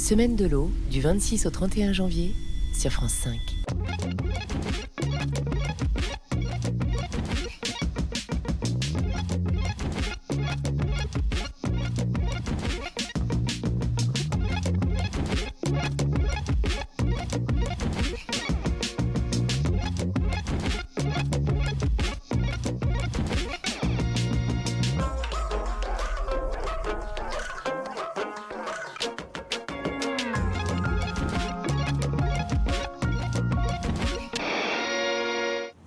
Semaine de l'eau, du 26 au 31 janvier, sur France 5.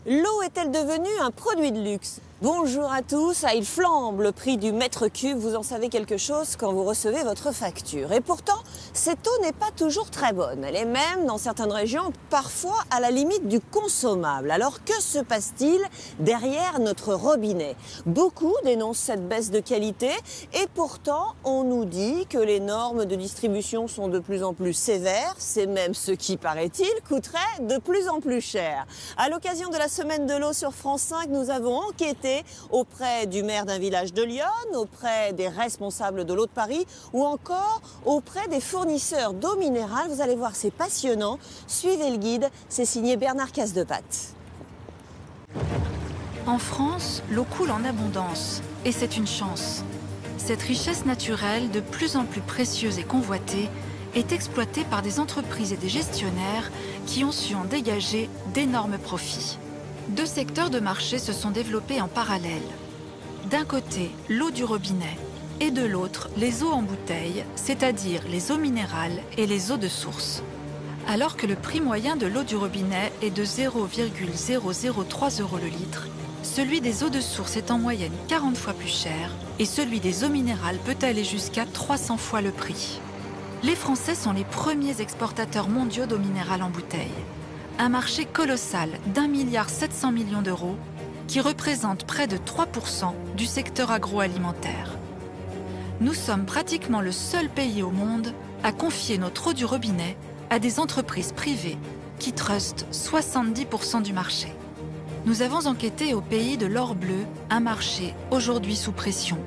L'eau est-elle devenue un produit de luxe? Bonjour à tous, il flambe le prix du mètre cube, vous en savez quelque chose quand vous recevez votre facture. Et pourtant, cette eau n'est pas toujours très bonne. Elle est même, dans certaines régions, parfois à la limite du consommable. Alors que se passe-t-il derrière notre robinet? Beaucoup dénoncent cette baisse de qualité et pourtant, on nous dit que les normes de distribution sont de plus en plus sévères. C'est même ce qui, paraît-il, coûterait de plus en plus cher. À l'occasion de la Semaine de l'eau sur France 5, nous avons enquêté auprès du maire d'un village de Lyon, auprès des responsables de l'eau de Paris ou encore auprès des fournisseurs d'eau minérale. Vous allez voir, c'est passionnant. Suivez le guide, c'est signé Bernard Casse-de-Patte. En France, l'eau coule en abondance et c'est une chance. Cette richesse naturelle, de plus en plus précieuse et convoitée, est exploitée par des entreprises et des gestionnaires qui ont su en dégager d'énormes profits. Deux secteurs de marché se sont développés en parallèle. D'un côté, l'eau du robinet et de l'autre, les eaux en bouteille, c'est-à-dire les eaux minérales et les eaux de source. Alors que le prix moyen de l'eau du robinet est de 0,003 € le litre, celui des eaux de source est en moyenne 40 fois plus cher et celui des eaux minérales peut aller jusqu'à 300 fois le prix. Les Français sont les premiers exportateurs mondiaux d'eau minérale en bouteille. Un marché colossal d'1,7 milliard d'euros qui représente près de 3% du secteur agroalimentaire. Nous sommes pratiquement le seul pays au monde à confier notre eau du robinet à des entreprises privées qui trustent 70% du marché. Nous avons enquêté au pays de l'or bleu, un marché aujourd'hui sous pression.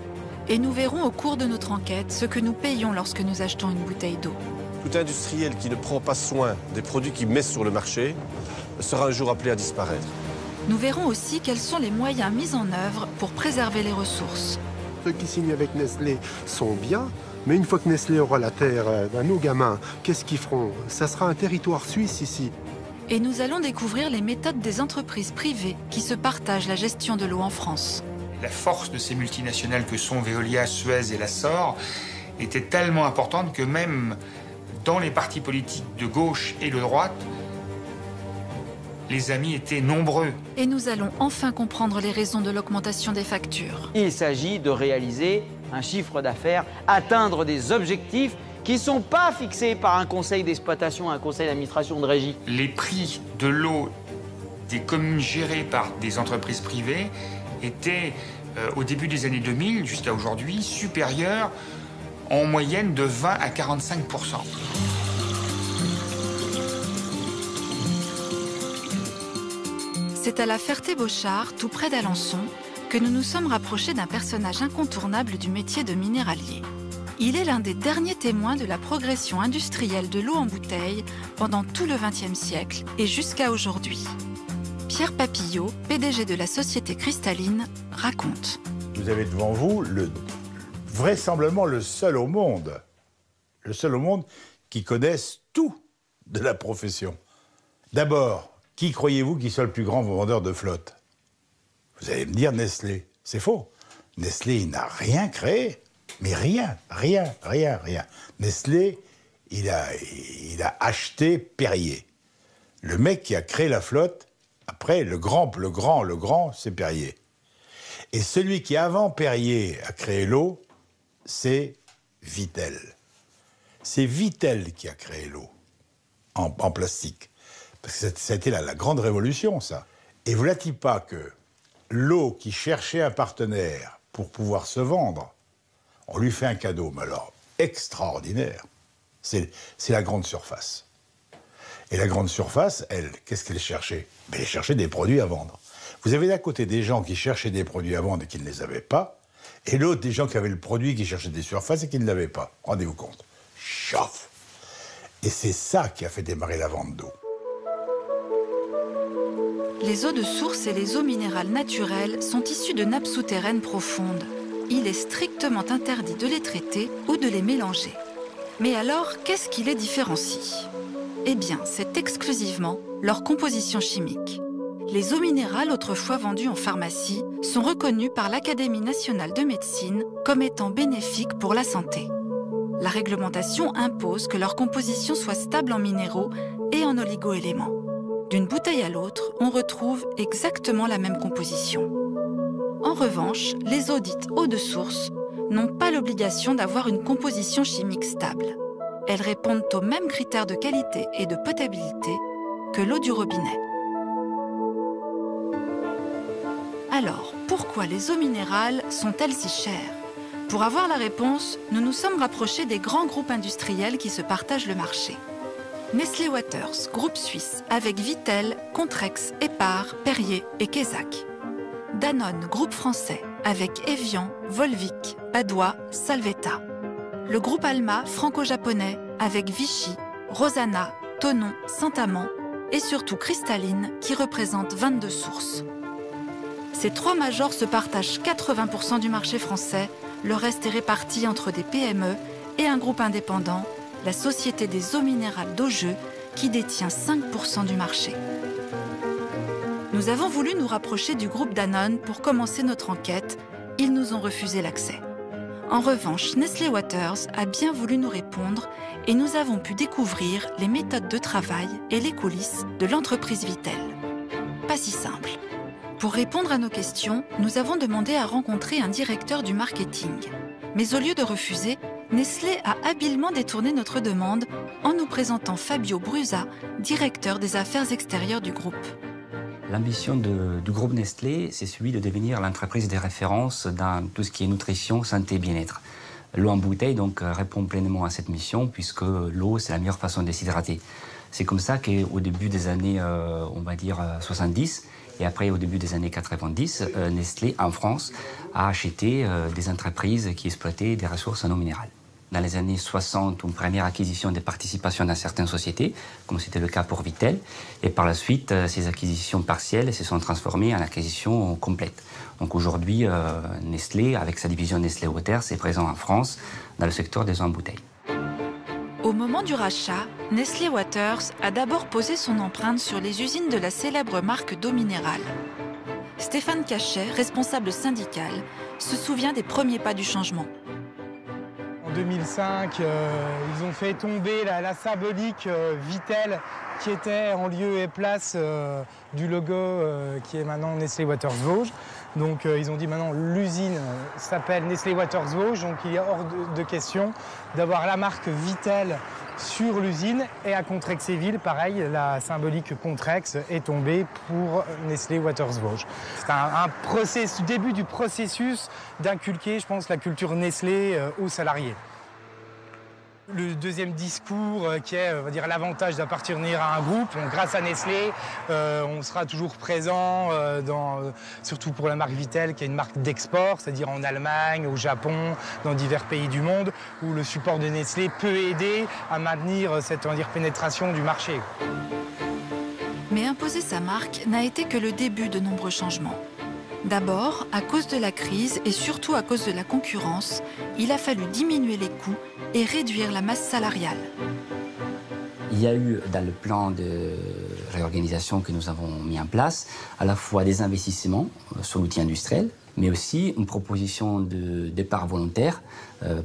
Et nous verrons au cours de notre enquête ce que nous payons lorsque nous achetons une bouteille d'eau. Tout industriel qui ne prend pas soin des produits qu'il met sur le marché sera un jour appelé à disparaître. Nous verrons aussi quels sont les moyens mis en œuvre pour préserver les ressources. Ceux qui signent avec Nestlé sont bien, mais une fois que Nestlé aura la terre, nos gamins, qu'est-ce qu'ils feront? Ça sera un territoire suisse ici. Et nous allons découvrir les méthodes des entreprises privées qui se partagent la gestion de l'eau en France. La force de ces multinationales que sont Veolia, Suez et la SOR était tellement importante que même dans les partis politiques de gauche et de droite, les amis étaient nombreux. Et nous allons enfin comprendre les raisons de l'augmentation des factures. Il s'agit de réaliser un chiffre d'affaires, atteindre des objectifs qui ne sont pas fixés par un conseil d'exploitation, un conseil d'administration de régie. Les prix de l'eau des communes gérées par des entreprises privées étaient, au début des années 2000 jusqu'à aujourd'hui, supérieurs en moyenne de 20 à 45%. C'est à la Ferté-Bochard, tout près d'Alençon, que nous nous sommes rapprochés d'un personnage incontournable du métier de minéralier. Il est l'un des derniers témoins de la progression industrielle de l'eau en bouteille pendant tout le XXe siècle et jusqu'à aujourd'hui. Pierre Papillot, PDG de la société Cristalline, raconte. Vous avez devant vous vraisemblablement le seul au monde qui connaisse tout de la profession. D'abord, qui croyez-vous qui soit le plus grand vendeur de flotte? Vous allez me dire Nestlé. C'est faux. Nestlé, il n'a rien créé. Mais rien. Nestlé, il a acheté Perrier. Le mec qui a créé la flotte, après, le grand, c'est Perrier. Et celui qui, avant Perrier, a créé l'eau, c'est Vittel. C'est Vittel qui a créé l'eau, en plastique. Parce que ça a été la grande révolution, ça. Et voilà-t-il pas que l'eau qui cherchait un partenaire pour pouvoir se vendre, on lui fait un cadeau, mais alors extraordinaire. C'est la grande surface. Et la grande surface, elle, qu'est-ce qu'elle cherchait? Elle cherchait des produits à vendre. Vous avez d'un côté des gens qui cherchaient des produits à vendre et qui ne les avaient pas, et l'autre des gens qui avaient le produit qui cherchaient des surfaces et qui ne l'avaient pas. Rendez-vous compte. Chauffe. Et c'est ça qui a fait démarrer la vente d'eau. Les eaux de source et les eaux minérales naturelles sont issues de nappes souterraines profondes. Il est strictement interdit de les traiter ou de les mélanger. Mais alors, qu'est-ce qui les différencie? Eh bien, c'est exclusivement leur composition chimique. Les eaux minérales autrefois vendues en pharmacie sont reconnues par l'Académie nationale de médecine comme étant bénéfiques pour la santé. La réglementation impose que leur composition soit stable en minéraux et en oligoéléments. D'une bouteille à l'autre, on retrouve exactement la même composition. En revanche, les eaux dites eau de source n'ont pas l'obligation d'avoir une composition chimique stable. Elles répondent aux mêmes critères de qualité et de potabilité que l'eau du robinet. Alors, pourquoi les eaux minérales sont-elles si chères? Pour avoir la réponse, nous nous sommes rapprochés des grands groupes industriels qui se partagent le marché. Nestlé Waters, groupe suisse, avec Vittel, Contrex, Épar, Perrier et Quézac. Danone, groupe français, avec Evian, Volvic, Badois, Salvetta. Le groupe Alma, franco-japonais, avec Vichy, Rosana, Tonon, Saint-Amand et surtout Cristalline, qui représente 22 sources. Ces trois majors se partagent 80% du marché français, le reste est réparti entre des PME et un groupe indépendant, la Société des eaux minérales d'Augeux, qui détient 5% du marché. Nous avons voulu nous rapprocher du groupe Danone pour commencer notre enquête. Ils nous ont refusé l'accès. En revanche, Nestlé Waters a bien voulu nous répondre et nous avons pu découvrir les méthodes de travail et les coulisses de l'entreprise Vittel. Pas si simple. Pour répondre à nos questions, nous avons demandé à rencontrer un directeur du marketing. Mais au lieu de refuser, Nestlé a habilement détourné notre demande en nous présentant Fabio Brusa, directeur des affaires extérieures du groupe. L'ambition du groupe Nestlé, c'est celui de devenir l'entreprise de référence dans tout ce qui est nutrition, santé et bien-être. L'eau en bouteille donc répond pleinement à cette mission puisque l'eau, c'est la meilleure façon de s'hydrater. C'est comme ça qu'au début des années, on va dire 70, et après au début des années 90, Nestlé en France a acheté des entreprises qui exploitaient des ressources en eau minérale. Dans les années 60, une première acquisition des participations dans certaines sociétés, comme c'était le cas pour Vittel. Et par la suite, ces acquisitions partielles se sont transformées en acquisitions complètes. Donc aujourd'hui, Nestlé, avec sa division Nestlé Waters, est présent en France dans le secteur des eaux en bouteille. Au moment du rachat, Nestlé Waters a d'abord posé son empreinte sur les usines de la célèbre marque d'eau minérale. Stéphane Cachet, responsable syndical, se souvient des premiers pas du changement. En 2005, ils ont fait tomber la symbolique Vittel qui était en lieu et place du logo qui est maintenant Nestlé Waters Vosges. Donc ils ont dit maintenant l'usine s'appelle Nestlé Waters Vosges, donc il est hors de question d'avoir la marque Vittel sur l'usine. Et à Contrexéville, pareil, la symbolique Contrex est tombée pour Nestlé Waters Vosges. C'est un début du processus d'inculquer, je pense, la culture Nestlé aux salariés. Le deuxième discours qui est, on va dire, l'avantage d'appartenir à un groupe. Donc, grâce à Nestlé, on sera toujours présent, surtout pour la marque Vittel, qui est une marque d'export, c'est-à-dire en Allemagne, au Japon, dans divers pays du monde, où le support de Nestlé peut aider à maintenir cette, on va dire, pénétration du marché. Mais imposer sa marque n'a été que le début de nombreux changements. D'abord, à cause de la crise et surtout à cause de la concurrence, il a fallu diminuer les coûts et réduire la masse salariale. Il y a eu dans le plan de réorganisation que nous avons mis en place à la fois des investissements sur l'outil industriel, mais aussi une proposition de départ volontaire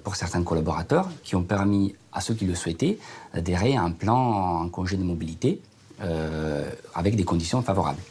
pour certains collaborateurs qui ont permis à ceux qui le souhaitaient d'adhérer à un plan en congé de mobilité avec des conditions favorables.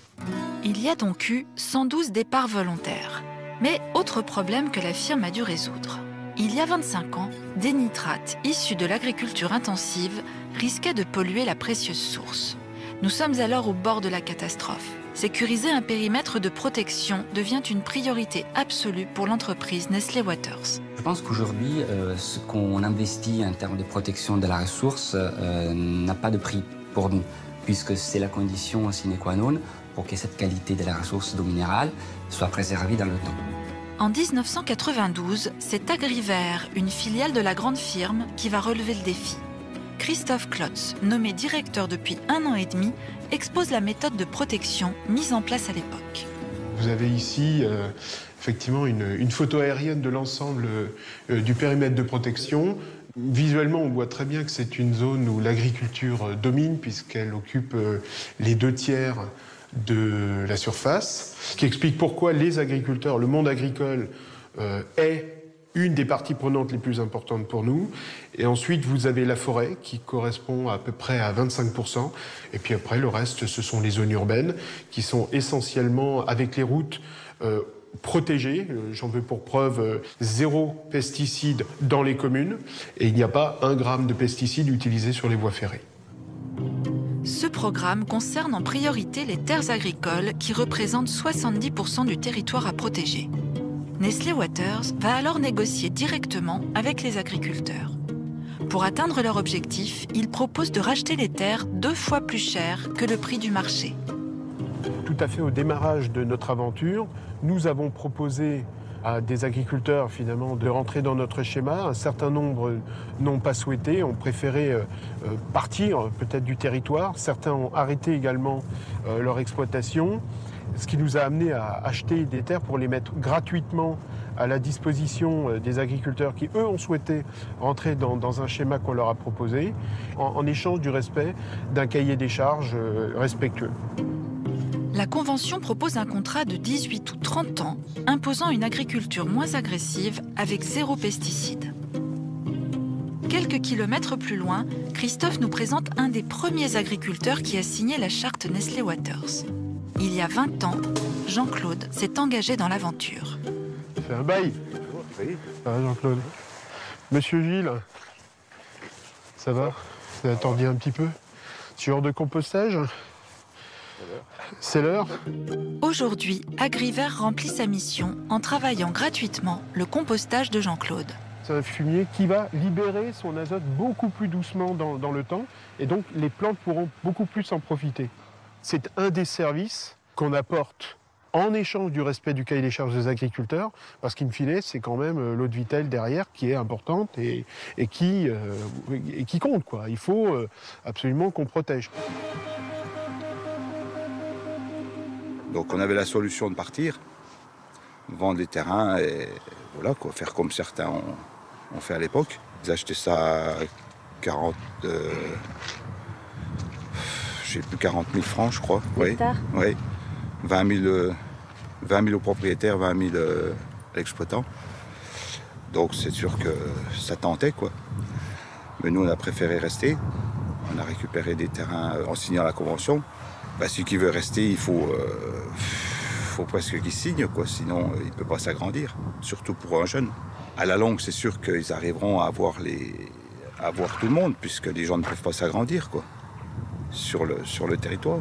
Il y a donc eu 112 départs volontaires. Mais autre problème que la firme a dû résoudre. Il y a 25 ans, des nitrates issus de l'agriculture intensive risquaient de polluer la précieuse source. Nous sommes alors au bord de la catastrophe. Sécuriser un périmètre de protection devient une priorité absolue pour l'entreprise Nestlé Waters. Je pense qu'aujourd'hui, ce qu'on investit en termes de protection de la ressource n'a pas de prix pour nous, puisque c'est la condition sine qua non pour que cette qualité de la ressource d'eau minérale soit préservée dans le temps. En 1992, c'est Agriver, une filiale de la grande firme, qui va relever le défi. Christophe Klotz, nommé directeur depuis 1 an et demi, expose la méthode de protection mise en place à l'époque. Vous avez ici effectivement une photo aérienne de l'ensemble du périmètre de protection. Visuellement, on voit très bien que c'est une zone où l'agriculture domine puisqu'elle occupe les 2/3 de la surface, ce qui explique pourquoi les agriculteurs, le monde agricole est une des parties prenantes les plus importantes pour nous. Et ensuite, vous avez la forêt qui correspond à peu près à 25%. Et puis après, le reste, ce sont les zones urbaines qui sont essentiellement, avec les routes, protégées. J'en veux pour preuve 0 pesticides dans les communes. Et il n'y a pas 1 gramme de pesticides utilisés sur les voies ferrées. Ce programme concerne en priorité les terres agricoles qui représentent 70% du territoire à protéger. Nestlé Waters va alors négocier directement avec les agriculteurs. Pour atteindre leur objectif, ils proposent de racheter les terres 2 fois plus cher que le prix du marché. Tout à fait au démarrage de notre aventure, nous avons proposé à des agriculteurs finalement de rentrer dans notre schéma. Un certain nombre n'ont pas souhaité, ont préféré partir peut-être du territoire. Certains ont arrêté également leur exploitation. Ce qui nous a amené à acheter des terres pour les mettre gratuitement à la disposition des agriculteurs qui, eux, ont souhaité rentrer dans un schéma qu'on leur a proposé, en échange du respect d'un cahier des charges respectueux. La Convention propose un contrat de 18 ou 30 ans, imposant une agriculture moins agressive avec 0 pesticides. Quelques kilomètres plus loin, Christophe nous présente un des premiers agriculteurs qui a signé la charte Nestlé Waters. Il y a 20 ans, Jean-Claude s'est engagé dans l'aventure. C'est un bail. Oui. Ah, Jean-Claude. Monsieur Gilles, ça va? Vous avez attendu un petit peu? Sur de compostage? C'est l'heure. Aujourd'hui, Agrivert remplit sa mission en travaillant gratuitement le compostage de Jean-Claude. C'est un fumier qui va libérer son azote beaucoup plus doucement dans le temps et donc les plantes pourront beaucoup plus en profiter. C'est un des services qu'on apporte en échange du respect du cahier des charges des agriculteurs, parce qu'in fine, c'est quand même l'eau de Vittel derrière qui est importante et qui compte, quoi. Il faut absolument qu'on protège. Donc on avait la solution de partir, vendre les terrains et voilà, quoi, faire comme certains ont fait à l'époque. Ils achetaient ça à 40 000 francs, je crois. Oui. Oui. 20 000 au propriétaire, 20 000 à l'exploitant. Donc c'est sûr que ça tentait, quoi. Mais nous, on a préféré rester. On a récupéré des terrains en signant la convention. Bah, celui qui veut rester, il faut presque qu'il signe, quoi. Sinon, il ne peut pas s'agrandir, surtout pour un jeune. À la longue, c'est sûr qu'ils arriveront à avoir tout le monde, puisque les gens ne peuvent pas s'agrandir, quoi. Sur le territoire.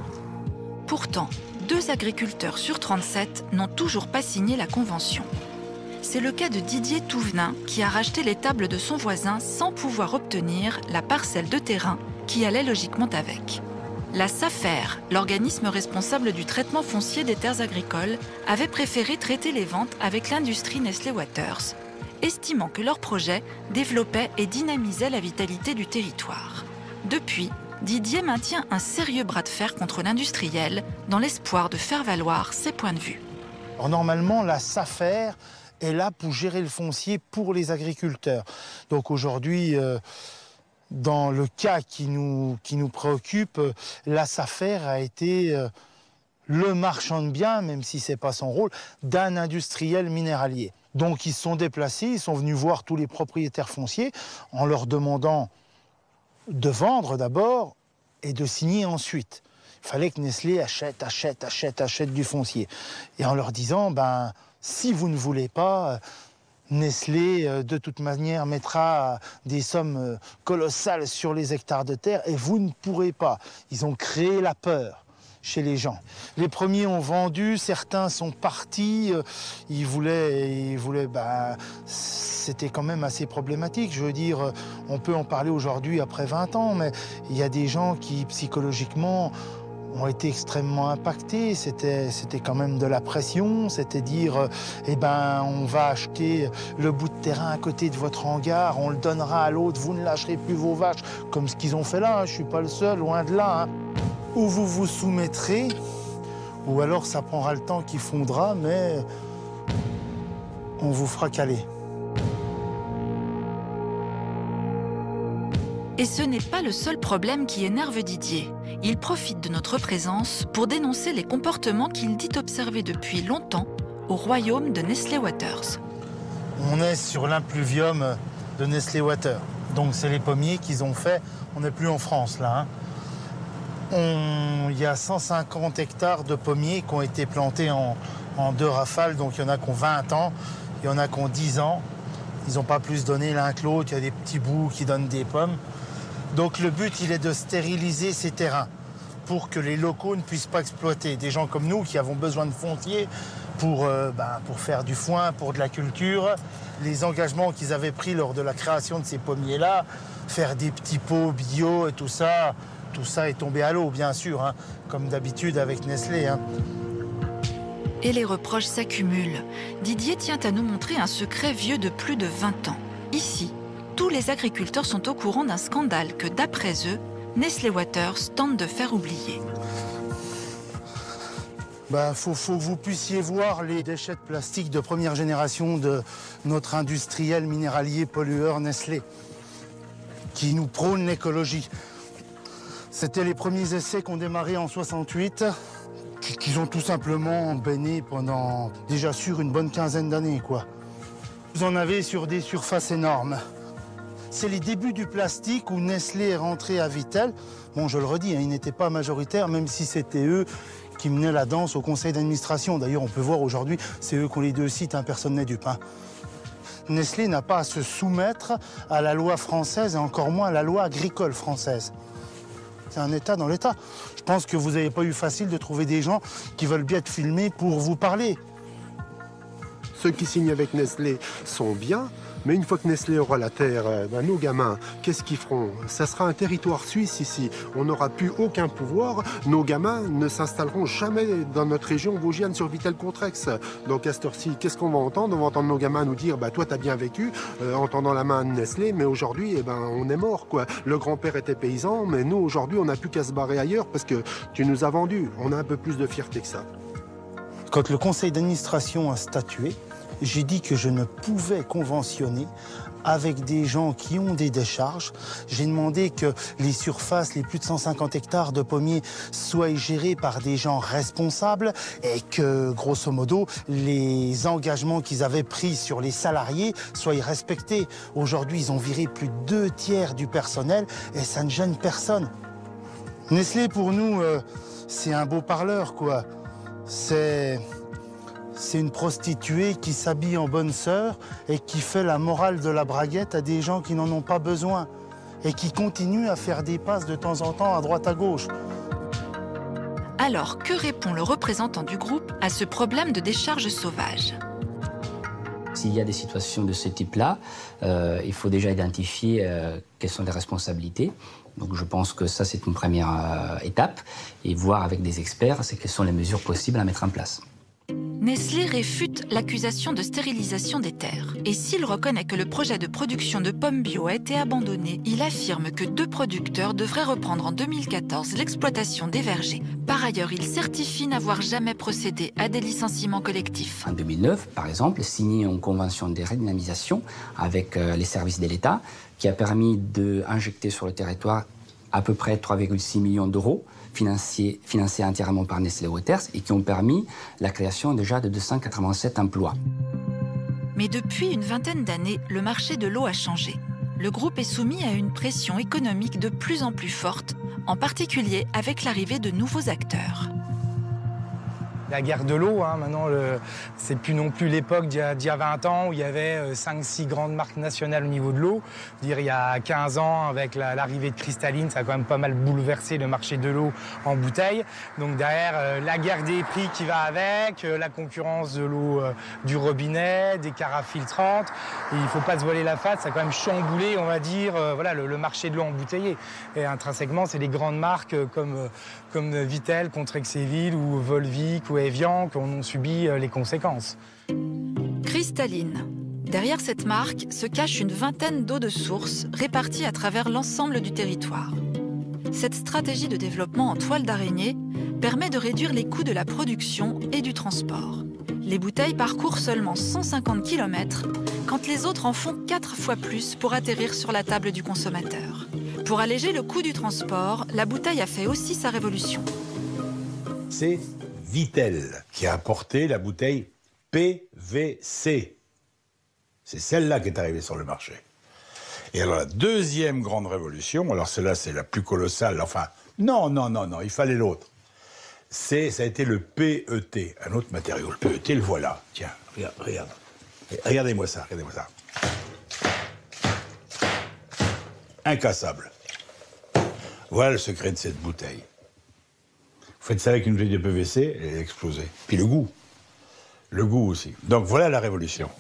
Pourtant, 2 agriculteurs sur 37 n'ont toujours pas signé la convention. C'est le cas de Didier Touvenin qui a racheté les tables de son voisin sans pouvoir obtenir la parcelle de terrain qui allait logiquement avec. La SAFER, l'organisme responsable du traitement foncier des terres agricoles, avait préféré traiter les ventes avec l'industrie Nestlé Waters, estimant que leur projet développait et dynamisait la vitalité du territoire. Depuis, Didier maintient un sérieux bras de fer contre l'industriel dans l'espoir de faire valoir ses points de vue. Alors normalement, la SAFER est là pour gérer le foncier pour les agriculteurs. Donc aujourd'hui, dans le cas qui nous préoccupe, la SAFER a été le marchand de biens, même si ce n'est pas son rôle, d'un industriel minéralier. Donc ils se sont déplacés, ils sont venus voir tous les propriétaires fonciers en leur demandant de vendre d'abord et de signer ensuite. Il fallait que Nestlé achète du foncier. Et en leur disant, si vous ne voulez pas, Nestlé, de toute manière, mettra des sommes colossales sur les hectares de terre et vous ne pourrez pas. Ils ont créé la peur chez les gens. Les premiers ont vendu, certains sont partis, ils voulaient c'était quand même assez problématique. Je veux dire, on peut en parler aujourd'hui après 20 ans, mais il y a des gens qui, psychologiquement, ont été extrêmement impactés. C'était quand même de la pression. C'était dire, eh ben, on va acheter le bout de terrain à côté de votre hangar, on le donnera à l'autre, vous ne lâcherez plus vos vaches, comme ce qu'ils ont fait là. Hein. Je ne suis pas le seul, loin de là. Hein. Ou vous vous soumettrez, ou alors ça prendra le temps qui fondra, mais on vous fera caler. Et ce n'est pas le seul problème qui énerve Didier. Il profite de notre présence pour dénoncer les comportements qu'il dit observer depuis longtemps au royaume de Nestlé Waters. On est sur l'impluvium de Nestlé Waters. Donc c'est les pommiers qu'ils ont fait. On n'est plus en France là. Hein. Il y a 150 hectares de pommiers qui ont été plantés en 2 rafales. Donc il y en a qui ont 20 ans, il y en a qui ont 10 ans. Ils n'ont pas plus donné l'un que l'autre. Il y a des petits bouts qui donnent des pommes. Donc le but, il est de stériliser ces terrains pour que les locaux ne puissent pas exploiter. Des gens comme nous qui avons besoin de foncier pour faire du foin, pour de la culture. Les engagements qu'ils avaient pris lors de la création de ces pommiers-là, faire des petits pots bio et tout ça est tombé à l'eau, bien sûr, hein, comme d'habitude avec Nestlé. Hein. Et les reproches s'accumulent. Didier tient à nous montrer un secret vieux de plus de 20 ans. Ici, tous les agriculteurs sont au courant d'un scandale que, d'après eux, Nestlé Waters tente de faire oublier. Faut que vous puissiez voir les déchets de plastique de première génération de notre industriel minéralier pollueur Nestlé, qui nous prône l'écologie. C'était les premiers essais qu'on démarrait en 68, qu'ils ont tout simplement baigné pendant, déjà sur une bonne quinzaine d'années, quoi. Vous en avez sur des surfaces énormes. C'est les débuts du plastique où Nestlé est rentré à Vittel. Bon, je le redis, hein, ils n'étaient pas majoritaires, même si c'était eux qui menaient la danse au conseil d'administration. D'ailleurs, on peut voir aujourd'hui, c'est eux qui ont les 2 sites, hein, personne n'est dupe. Hein. Nestlé n'a pas à se soumettre à la loi française et encore moins à la loi agricole française. C'est un État dans l'État. Je pense que vous n'avez pas eu facile de trouver des gens qui veulent bien être filmés pour vous parler. Ceux qui signent avec Nestlé sont bien, mais une fois que Nestlé aura la terre, nos gamins, qu'est-ce qu'ils feront? Ça sera un territoire suisse ici. On n'aura plus aucun pouvoir. Nos gamins ne s'installeront jamais dans notre région vosgienne sur Vittel-Contrex. Donc à cette heure-ci, qu'est-ce qu'on va entendre? On va entendre nos gamins nous dire toi t'as bien vécu en tendant la main de Nestlé, mais aujourd'hui on est mort, quoi. Le grand-père était paysan, mais nous aujourd'hui on n'a plus qu'à se barrer ailleurs parce que tu nous as vendu. On a un peu plus de fierté que ça. Quand le conseil d'administration a statué, j'ai dit que je ne pouvais conventionner avec des gens qui ont des décharges. J'ai demandé que les surfaces, les plus de 150 hectares de pommiers, soient gérées par des gens responsables et que, grosso modo, les engagements qu'ils avaient pris sur les salariés soient respectés. Aujourd'hui, ils ont viré plus de 2 tiers du personnel et ça ne gêne personne. Nestlé, pour nous, c'est un beau parleur, quoi. C'est une prostituée qui s'habille en bonne sœur et qui fait la morale de la braguette à des gens qui n'en ont pas besoin et qui continue à faire des passes de temps en temps à droite à gauche. Alors, que répond le représentant du groupe à ce problème de décharge sauvage? S'il y a des situations de ce type-là, il faut déjà identifier quelles sont les responsabilités. Donc je pense que ça, c'est une première étape. Et voir avec des experts quelles sont les mesures possibles à mettre en place. Nestlé réfute l'accusation de stérilisation des terres. Et s'il reconnaît que le projet de production de pommes bio a été abandonné, il affirme que 2 producteurs devraient reprendre en 2014 l'exploitation des vergers. Par ailleurs, il certifie n'avoir jamais procédé à des licenciements collectifs. En 2009, par exemple, signé une convention de redynamisation avec les services de l'État qui a permis d'injecter sur le territoire à peu près 3,6 millions d'euros financés entièrement par Nestlé Waters et qui ont permis la création déjà de 287 emplois. Mais depuis une vingtaine d'années, le marché de l'eau a changé. Le groupe est soumis à une pression économique de plus en plus forte, en particulier avec l'arrivée de nouveaux acteurs. la guerre de l'eau. Hein. Maintenant, c'est plus non plus l'époque d'il y a 20 ans où il y avait 5-6 grandes marques nationales au niveau de l'eau. Dire, il y a 15 ans, avec l'arrivée de Cristalline, ça a quand même pas mal bouleversé le marché de l'eau en bouteille. Donc derrière, la guerre des prix qui va avec, la concurrence de l'eau du robinet, des carafes filtrantes. Et il ne faut pas se voiler la face, ça a quand même chamboulé, on va dire, voilà, le marché de l'eau embouteillée. Et intrinsèquement, c'est des grandes marques comme Vittel, Contrexéville ou Volvic ou Evian qui en ont subi les conséquences. Cristalline. Derrière cette marque se cache une vingtaine d'eaux de source réparties à travers l'ensemble du territoire. Cette stratégie de développement en toile d'araignée permet de réduire les coûts de la production et du transport. Les bouteilles parcourent seulement 150 km, quand les autres en font 4 fois plus pour atterrir sur la table du consommateur. Pour alléger le coût du transport, la bouteille a fait aussi sa révolution. C'est Vittel qui a apporté la bouteille PVC. C'est celle-là qui est arrivée sur le marché. Et alors la deuxième grande révolution, alors celle-là c'est la plus colossale, enfin, non, il fallait l'autre. Ça a été le PET, un autre matériau. Le PET, le voilà. Tiens, regarde. Regardez-moi ça. Incassable. Voilà le secret de cette bouteille. Vous faites ça avec une bouteille de PVC, elle est explosée. Puis le goût aussi. Donc voilà la révolution.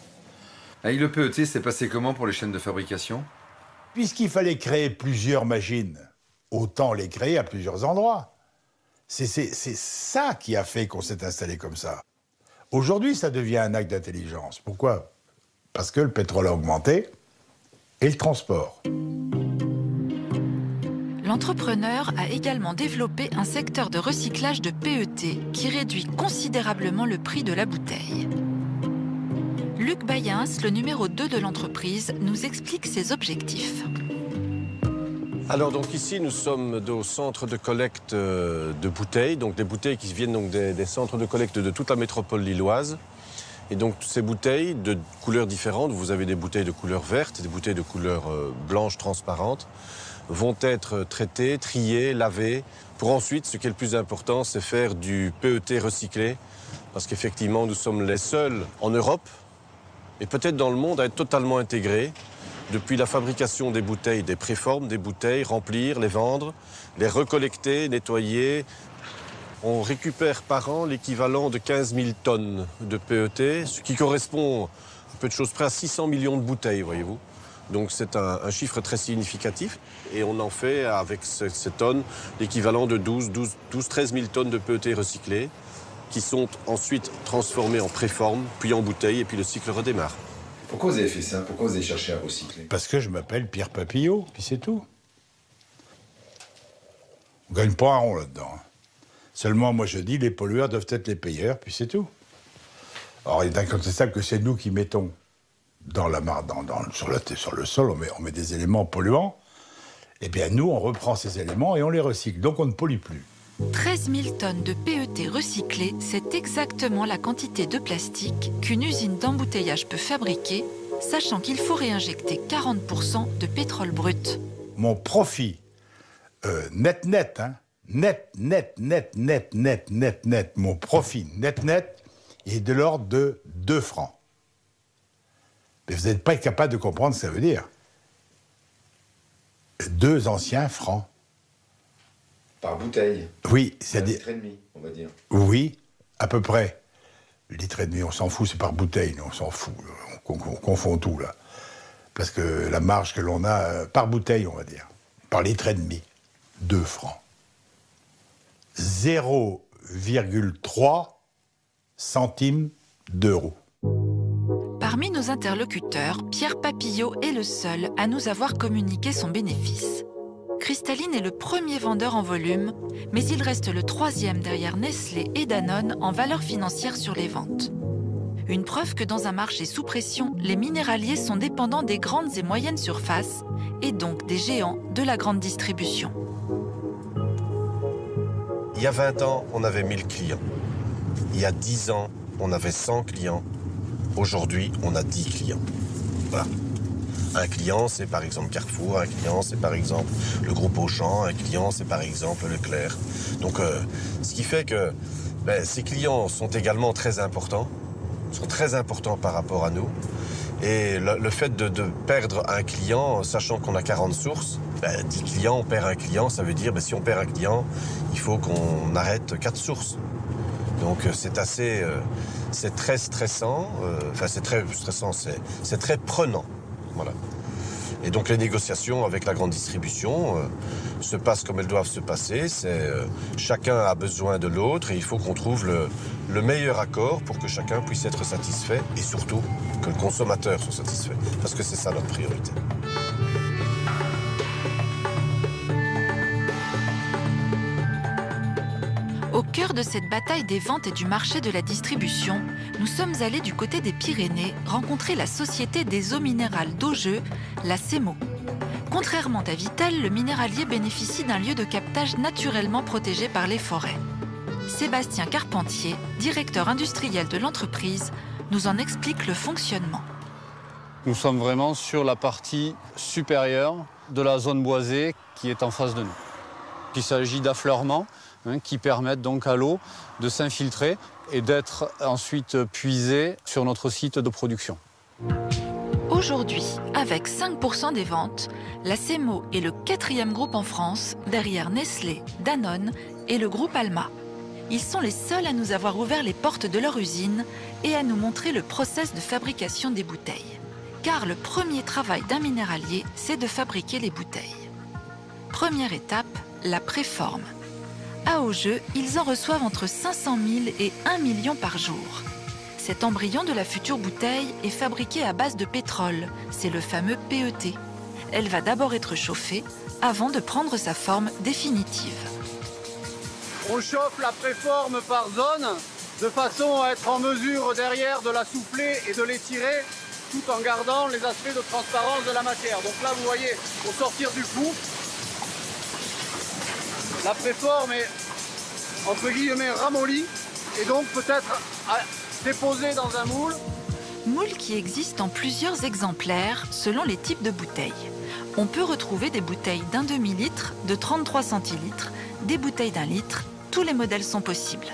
Et le PET, c'est passé comment pour les chaînes de fabrication? Puisqu'il fallait créer plusieurs machines, autant les créer à plusieurs endroits. C'est ça qui a fait qu'on s'est installé comme ça. Aujourd'hui, ça devient un acte d'intelligence. Pourquoi? Parce que le pétrole a augmenté et le transport. L'entrepreneur a également développé un secteur de recyclage de PET qui réduit considérablement le prix de la bouteille. Luc Bayens, le numéro 2 de l'entreprise, nous explique ses objectifs. Alors donc ici nous sommes au centre de collecte de bouteilles, donc des bouteilles qui viennent donc des centres de collecte de toute la métropole lilloise. Et donc ces bouteilles de couleurs différentes, vous avez des bouteilles de couleur verte, des bouteilles de couleur blanche transparente, vont être traitées, triées, lavées, pour ensuite, ce qui est le plus important, c'est faire du PET recyclé, parce qu'effectivement nous sommes les seuls en Europe, et peut-être dans le monde, à être totalement intégrés. Depuis la fabrication des bouteilles, des préformes, des bouteilles, remplir, les vendre, les recollecter, nettoyer. On récupère par an l'équivalent de 15 000 tonnes de PET, ce qui correspond à peu de choses près à 600 millions de bouteilles, voyez-vous. Donc c'est un chiffre très significatif. Et on en fait, avec ces tonnes, l'équivalent de 13 000 tonnes de PET recyclés, qui sont ensuite transformées en préformes, puis en bouteilles, et puis le cycle redémarre. Pourquoi vous avez fait ça? Pourquoi vous avez cherché à recycler? Parce que je m'appelle Pierre Papillot, puis c'est tout. On ne gagne pas un rond là-dedans. Seulement, moi je dis, les pollueurs doivent être les payeurs, puis c'est tout. Alors, il est incontestable que c'est nous qui mettons dans la mare, sur le sol, on met des éléments polluants. Eh bien, nous, on reprend ces éléments et on les recycle. Donc, on ne pollue plus. 13 000 tonnes de PET recyclés, c'est exactement la quantité de plastique qu'une usine d'embouteillage peut fabriquer, sachant qu'il faut réinjecter 40% de pétrole brut. Mon profit, net, mon profit net, est de l'ordre de 2 francs. Mais vous n'êtes pas capable de comprendre ce que ça veut dire. 2 anciens francs. Par bouteille? Oui, c'est-à-dire... 1,5 litre, on va dire. Oui, à peu près. 1,5 litre, on s'en fout, c'est par bouteille, on s'en fout. On confond tout, là. Parce que la marge que l'on a, par bouteille, on va dire, par 1,5 litre, 2 francs. 0,3 centimes d'euros. Parmi nos interlocuteurs, Pierre Papillot est le seul à nous avoir communiqué son bénéfice. Cristalline est le premier vendeur en volume, mais il reste le 3e derrière Nestlé et Danone en valeur financière sur les ventes. Une preuve que dans un marché sous pression, les minéraliers sont dépendants des grandes et moyennes surfaces, et donc des géants de la grande distribution. Il y a 20 ans, on avait 1000 clients. Il y a 10 ans, on avait 100 clients. Aujourd'hui, on a 10 clients. Voilà. Un client, c'est par exemple Carrefour, un client, c'est par exemple le groupe Auchan, un client, c'est par exemple Leclerc. Donc, ce qui fait que Ces clients sont également très importants, par rapport à nous. Et le fait de perdre un client, sachant qu'on a 40 sources, 10 clients, on perd un client, ça veut dire si on perd un client, il faut qu'on arrête 4 sources. Donc c'est très stressant, c'est très prenant. Voilà. Et donc les négociations avec la grande distribution se passent comme elles doivent se passer. Chacun a besoin de l'autre et il faut qu'on trouve le meilleur accord pour que chacun puisse être satisfait et surtout que le consommateur soit satisfait. Parce que c'est ça notre priorité. Au cœur de cette bataille des ventes et du marché de la distribution, nous sommes allés du côté des Pyrénées rencontrer la société des eaux minérales d'Augeux, la SEMO. Contrairement à Vittel, le minéralier bénéficie d'un lieu de captage naturellement protégé par les forêts. Sébastien Carpentier, directeur industriel de l'entreprise, nous en explique le fonctionnement. Nous sommes vraiment sur la partie supérieure de la zone boisée qui est en face de nous. Il s'agit d'affleurements qui permettent donc à l'eau de s'infiltrer et d'être ensuite puisée sur notre site de production. Aujourd'hui, avec 5% des ventes, la SEMO est le 4e groupe en France, derrière Nestlé, Danone et le groupe Alma. Ils sont les seuls à nous avoir ouvert les portes de leur usine et à nous montrer le process de fabrication des bouteilles. Car le premier travail d'un minéralier, c'est de fabriquer les bouteilles. Première étape, la préforme. À Augeux, ils en reçoivent entre 500 000 et 1 million par jour. Cet embryon de la future bouteille est fabriqué à base de pétrole, c'est le fameux PET. Elle va d'abord être chauffée avant de prendre sa forme définitive. On chauffe la préforme par zone de façon à être en mesure derrière de la souffler et de l'étirer tout en gardant les aspects de transparence de la matière. Donc là, vous voyez, au sortir du four, la préforme est entre guillemets ramollie et donc peut-être déposée dans un moule. Moule qui existe en plusieurs exemplaires selon les types de bouteilles. On peut retrouver des bouteilles d'1 demi-litre, de 33 centilitres, des bouteilles d'1 litre. Tous les modèles sont possibles.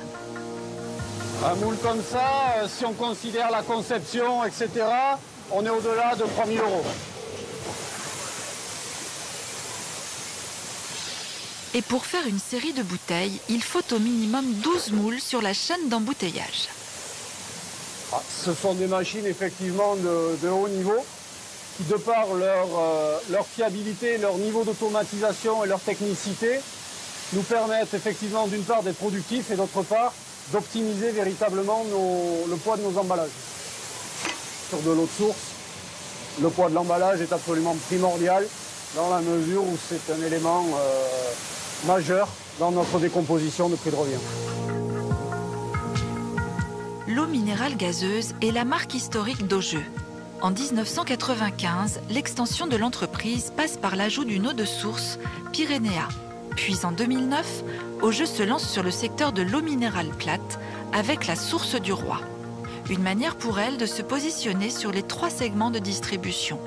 Un moule comme ça, si on considère la conception, etc., on est au-delà de 3 000 €. Et pour faire une série de bouteilles, il faut au minimum 12 moules sur la chaîne d'embouteillage. Ce sont des machines effectivement de haut niveau qui, de par leur fiabilité, leur niveau d'automatisation et leur technicité, nous permettent effectivement d'une part d'être productifs et d'autre part d'optimiser véritablement le poids de nos emballages. Sur de l'eau de source, le poids de l'emballage est absolument primordial dans la mesure où c'est un élément majeur dans notre décomposition de prix de revient. L'eau minérale gazeuse est la marque historique d'Augeux. En 1995, l'extension de l'entreprise passe par l'ajout d'une eau de source, Pyrénéa. Puis en 2009, Augeux se lance sur le secteur de l'eau minérale plate avec la source du roi. Une manière pour elle de se positionner sur les 3 segments de distribution.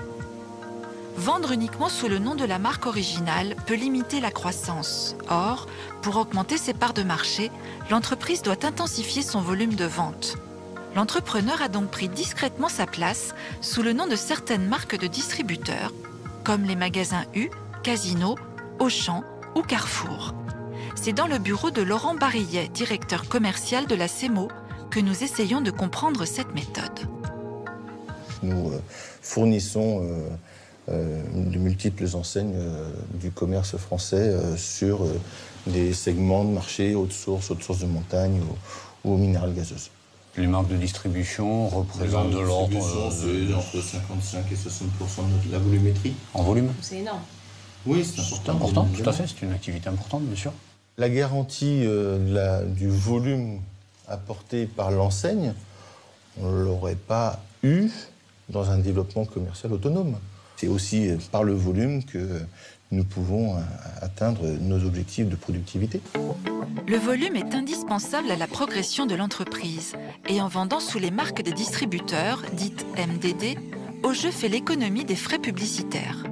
Vendre uniquement sous le nom de la marque originale peut limiter la croissance. Or, pour augmenter ses parts de marché, l'entreprise doit intensifier son volume de vente. L'entrepreneur a donc pris discrètement sa place sous le nom de certaines marques de distributeurs, comme les magasins U, Casino, Auchan ou Carrefour. C'est dans le bureau de Laurent Barillet, directeur commercial de la SEMO, que nous essayons de comprendre cette méthode. Nous fournissons de multiples enseignes du commerce français sur des segments de marché, haute source de montagne ou aux minérales gazeuses. Les marques de distribution représentent de l'ordre entre 55 et 60% de la volumétrie. En volume? C'est énorme. Oui, c'est important. C'est important, tout à fait, c'est une activité importante, bien sûr. La garantie du volume apporté par l'enseigne, on ne l'aurait pas eu dans un développement commercial autonome. C'est aussi par le volume que nous pouvons atteindre nos objectifs de productivité. Le volume est indispensable à la progression de l'entreprise. Et en vendant sous les marques des distributeurs, dites MDD, Augeux fait l'économie des frais publicitaires.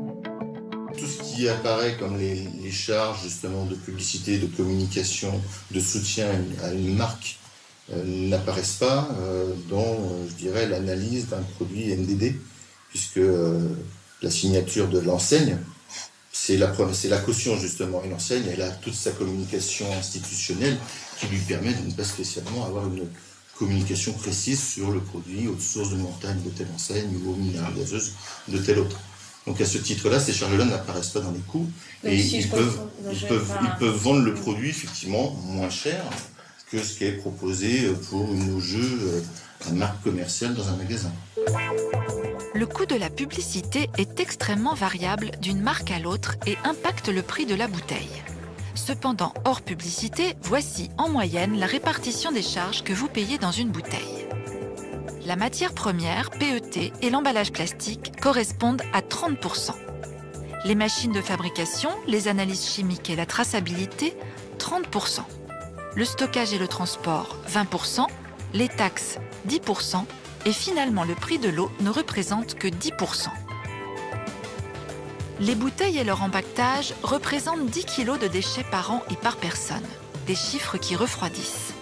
Tout ce qui apparaît comme les charges justement de publicité, de communication, de soutien à une marque n'apparaissent pas dans, je dirais, l'analyse d'un produit NDD, puisque la signature de l'enseigne, c'est la caution justement. Et l'enseigne, elle a toute sa communication institutionnelle qui lui permet de ne pas spécialement avoir une communication précise sur le produit, aux sources de montagne de telle enseigne ou aux minérales gazeuses de telle autre. Donc à ce titre-là, ces charges-là n'apparaissent pas dans les coûts et ils peuvent vendre le produit effectivement moins cher que ce qui est proposé pour nos jeux à marque commerciale dans un magasin. Le coût de la publicité est extrêmement variable d'une marque à l'autre et impacte le prix de la bouteille. Cependant, hors publicité, voici en moyenne la répartition des charges que vous payez dans une bouteille. La matière première, PET, et l'emballage plastique correspondent à 30%. Les machines de fabrication, les analyses chimiques et la traçabilité, 30%. Le stockage et le transport, 20%, les taxes, 10%, et finalement le prix de l'eau ne représente que 10%. Les bouteilles et leur empaquetage représentent 10 kg de déchets par an et par personne, des chiffres qui refroidissent.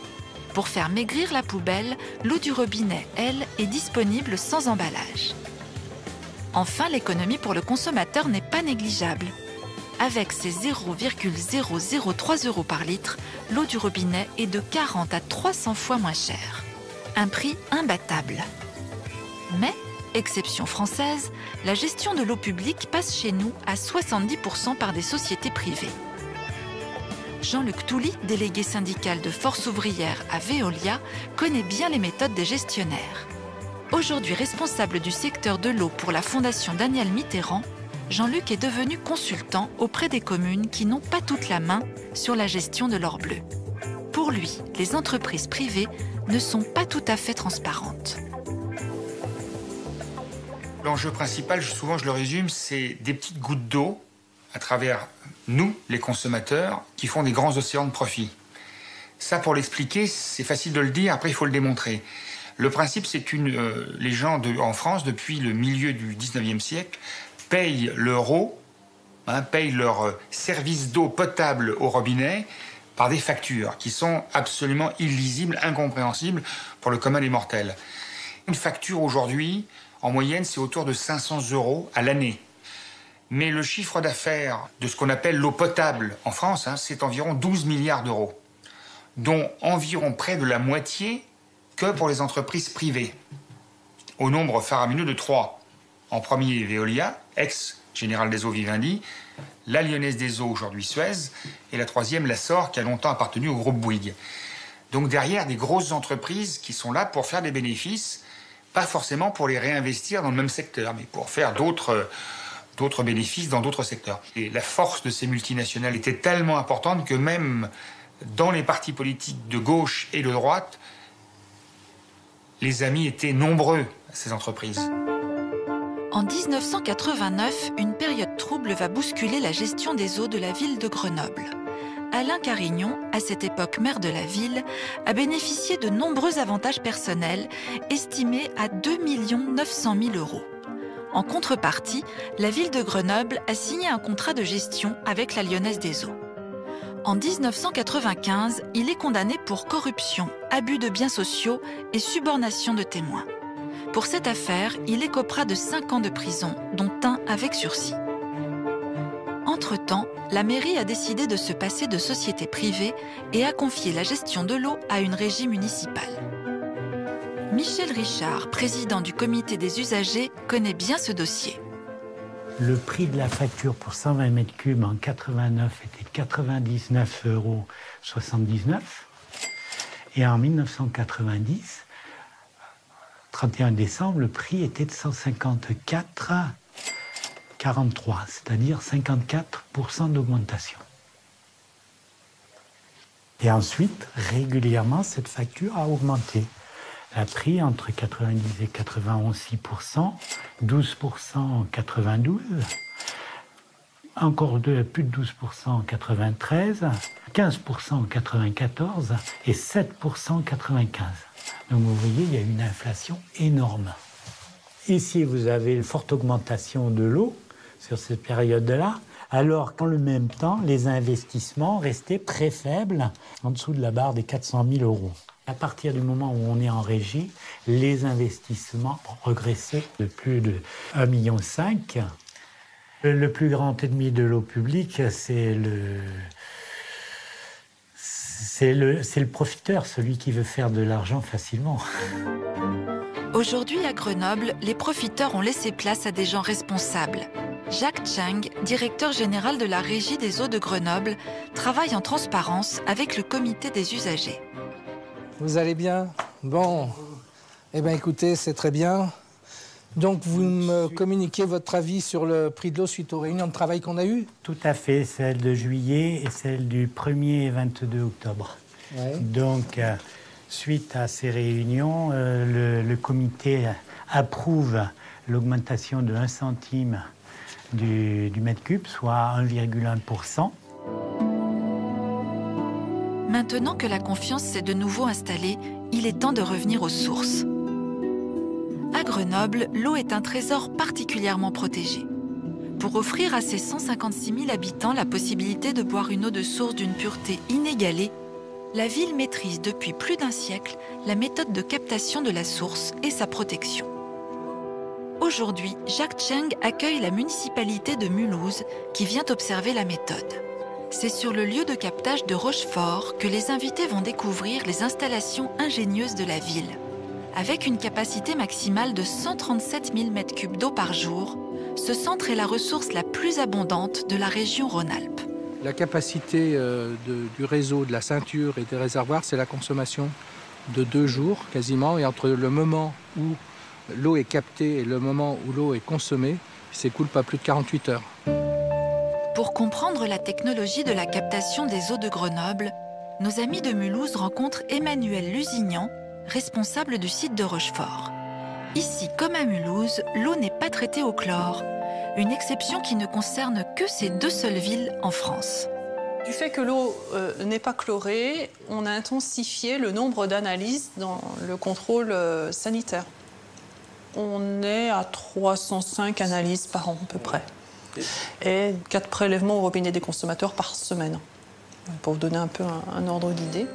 Pour faire maigrir la poubelle, l'eau du robinet, elle, est disponible sans emballage. Enfin, l'économie pour le consommateur n'est pas négligeable. Avec ses 0,003 € par litre, l'eau du robinet est de 40 à 300 fois moins chère. Un prix imbattable. Mais, exception française, la gestion de l'eau publique passe chez nous à 70% par des sociétés privées. Jean-Luc Touly, délégué syndical de Force ouvrière à Veolia, connaît bien les méthodes des gestionnaires. Aujourd'hui responsable du secteur de l'eau pour la Fondation Daniel Mitterrand, Jean-Luc est devenu consultant auprès des communes qui n'ont pas toute la main sur la gestion de l'or bleu. Pour lui, les entreprises privées ne sont pas tout à fait transparentes. L'enjeu principal, souvent je le résume, c'est des petites gouttes d'eau à travers nous, les consommateurs, qui font des grands océans de profit. Ça, pour l'expliquer, c'est facile de le dire, après il faut le démontrer. Le principe, c'est que les gens en France, depuis le milieu du 19e siècle, payent l'euro, payent leur service d'eau potable au robinet par des factures qui sont absolument illisibles, incompréhensibles pour le commun des mortels. Une facture aujourd'hui, en moyenne, c'est autour de 500 € à l'année. Mais le chiffre d'affaires de ce qu'on appelle l'eau potable en France, c'est environ 12 milliards d'euros, dont environ près de la moitié que pour les entreprises privées, au nombre faramineux de 3. En premier, Veolia, ex-Général des Eaux Vivendi, la Lyonnaise des Eaux, aujourd'hui Suez, et la troisième, la SOR, qui a longtemps appartenu au groupe Bouygues. Donc derrière, des grosses entreprises qui sont là pour faire des bénéfices, pas forcément pour les réinvestir dans le même secteur, mais pour faire d'autres bénéfices dans d'autres secteurs. Et la force de ces multinationales était tellement importante que même dans les partis politiques de gauche et de droite, les amis étaient nombreux à ces entreprises. En 1989, une période trouble va bousculer la gestion des eaux de la ville de Grenoble. Alain Carignon, à cette époque maire de la ville, a bénéficié de nombreux avantages personnels, estimés à 2 900 000 €. En contrepartie, la ville de Grenoble a signé un contrat de gestion avec la Lyonnaise des Eaux. En 1995, il est condamné pour corruption, abus de biens sociaux et subornation de témoins. Pour cette affaire, il écopera de 5 ans de prison, dont 1 avec sursis. Entre-temps, la mairie a décidé de se passer de sociétés privées et a confié la gestion de l'eau à une régie municipale. Michel Richard, président du comité des usagers, connaît bien ce dossier. Le prix de la facture pour 120 mètres cubes en 89 était de 99,79 € et en 1990, 31 décembre, le prix était de 154,43 €, c'est-à-dire 54% d'augmentation. Et ensuite, régulièrement, cette facture a augmenté. Elle a pris entre 90 et 91, 6%, 12% en 92, encore plus de 12% en 93, 15% en 94 et 7% en 95. Donc vous voyez, il y a une inflation énorme. Ici, vous avez une forte augmentation de l'eau sur cette période-là. Alors qu'en le même temps, les investissements restaient très faibles, en dessous de la barre des 400 000 €. À partir du moment où on est en régie, les investissements ont progressé de plus de 1,5 million. Le plus grand ennemi de l'eau publique, c'est le profiteur, celui qui veut faire de l'argent facilement. Aujourd'hui, à Grenoble, les profiteurs ont laissé place à des gens responsables. Jacques Cheng, directeur général de la Régie des eaux de Grenoble, travaille en transparence avec le comité des usagers. Vous allez bien? Bon. Eh bien, écoutez, c'est très bien. Donc, vous me communiquez votre avis sur le prix de l'eau suite aux réunions de travail qu'on a eues? Tout à fait, celle de juillet et celle du 1er et 22 octobre. Ouais. Donc, suite à ces réunions, le comité approuve l'augmentation de 1 centime du mètre cube, soit 1,1%. Maintenant que la confiance s'est de nouveau installée, il est temps de revenir aux sources. À Grenoble, l'eau est un trésor particulièrement protégé. Pour offrir à ses 156 000 habitants la possibilité de boire une eau de source d'une pureté inégalée, la ville maîtrise depuis plus d'1 siècle la méthode de captation de la source et sa protection. Aujourd'hui, Jacques Cheng accueille la municipalité de Mulhouse qui vient observer la méthode. C'est sur le lieu de captage de Rochefort que les invités vont découvrir les installations ingénieuses de la ville. Avec une capacité maximale de 137 000 m3 d'eau par jour, ce centre est la ressource la plus abondante de la région Rhône-Alpes. La capacité du réseau, de la ceinture et des réservoirs, c'est la consommation de 2 jours quasiment. Et entre le moment où l'eau est captée et le moment où l'eau est consommée, il s'écoule pas plus de 48 heures. Pour comprendre la technologie de la captation des eaux de Grenoble, nos amis de Mulhouse rencontrent Emmanuel Lusignan, responsable du site de Rochefort. Ici, comme à Mulhouse, l'eau n'est pas traitée au chlore, une exception qui ne concerne que ces 2 seules villes en France. Du fait que l'eau n'est pas chlorée, on a intensifié le nombre d'analyses dans le contrôle sanitaire. On est à 305 analyses par an à peu près. Et 4 prélèvements au robinet des consommateurs par semaine, pour vous donner un peu un ordre d'idée.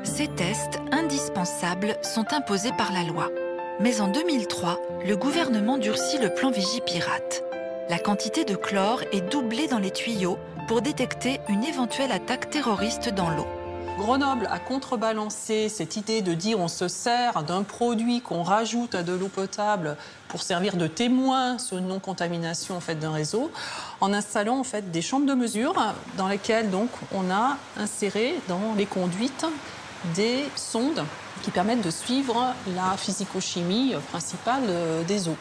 Ces tests indispensables sont imposés par la loi. Mais en 2003, le gouvernement durcit le plan Vigipirate. La quantité de chlore est doublée dans les tuyaux pour détecter une éventuelle attaque terroriste dans l'eau. Grenoble a contrebalancé cette idée de dire on se sert d'un produit qu'on rajoute à de l'eau potable pour servir de témoin sur une non-contamination en fait, d'un réseau, en installant en fait, des chambres de mesure dans lesquelles donc, on a inséré dans les conduites des sondes qui permettent de suivre la physico-chimie principale des eaux.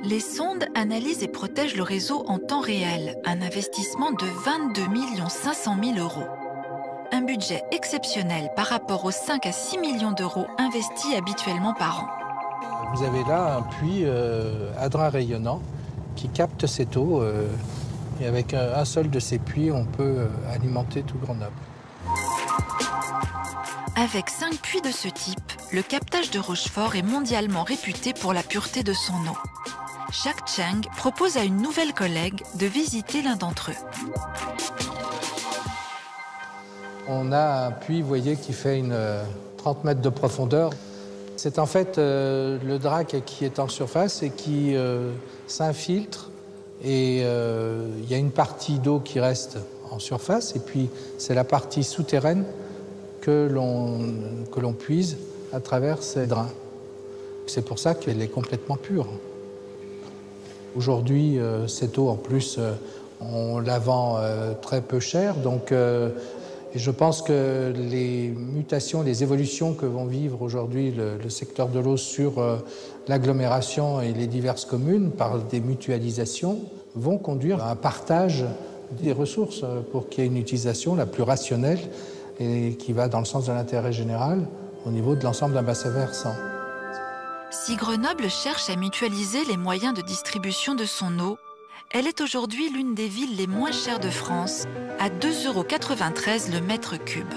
Les sondes analysent et protègent le réseau en temps réel, un investissement de 22 500 000 €. Un budget exceptionnel par rapport aux 5 à 6 millions d'euros investis habituellement par an. Vous avez là un puits à drain rayonnant qui capte cette eau et avec un seul de ces puits, on peut alimenter tout Grenoble. Avec 5 puits de ce type, le captage de Rochefort est mondialement réputé pour la pureté de son eau. Jacques Cheng propose à une nouvelle collègue de visiter l'un d'entre eux. On a un puits, vous voyez, qui fait 30 mètres de profondeur. C'est en fait le drac qui est en surface et qui s'infiltre. Et il y a une partie d'eau qui reste en surface et puis c'est la partie souterraine que l'on puise à travers ces drains. C'est pour ça qu'elle est complètement pure. Aujourd'hui, cette eau, en plus, on la vend très peu cher. Donc, et je pense que les mutations, les évolutions que vont vivre aujourd'hui le secteur de l'eau sur l'agglomération et les diverses communes par des mutualisations vont conduire à un partage des ressources pour qu'il y ait une utilisation la plus rationnelle et qui va dans le sens de l'intérêt général au niveau de l'ensemble d'un bassin versant. Si Grenoble cherche à mutualiser les moyens de distribution de son eau, elle est aujourd'hui l'une des villes les moins chères de France, à 2,93 € le mètre cube.